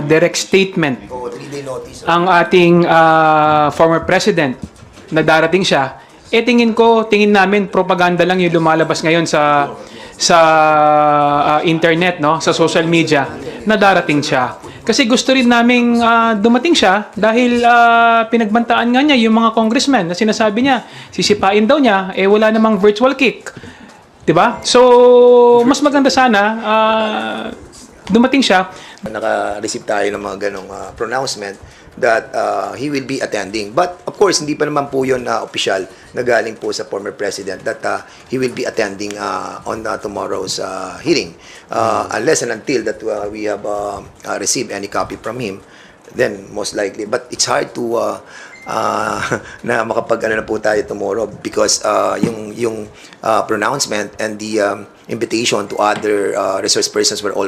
Direct statement Oo, 3-day notice. ang ating former president na darating siya, tingin namin propaganda lang yung lumalabas ngayon sa internet, no, sa social media, na darating siya. Kasi gusto rin naming dumating siya dahil pinagbantaan nga niya yung mga congressmen na sinasabi niya, sisipain daw niya, wala namang virtual kick. 'Di ba? So, mas maganda sana dumating siya. Naka-receive tayo ng mga ganong pronouncement that he will be attending. But of course, hindi pa naman po yun official na galing po sa former president that he will be attending on tomorrow's hearing. Unless and until that we have received any copy from him, then most likely. But it's hard to na makapag-ano na po tayo tomorrow because yung pronouncement and the invitation to other resource persons were already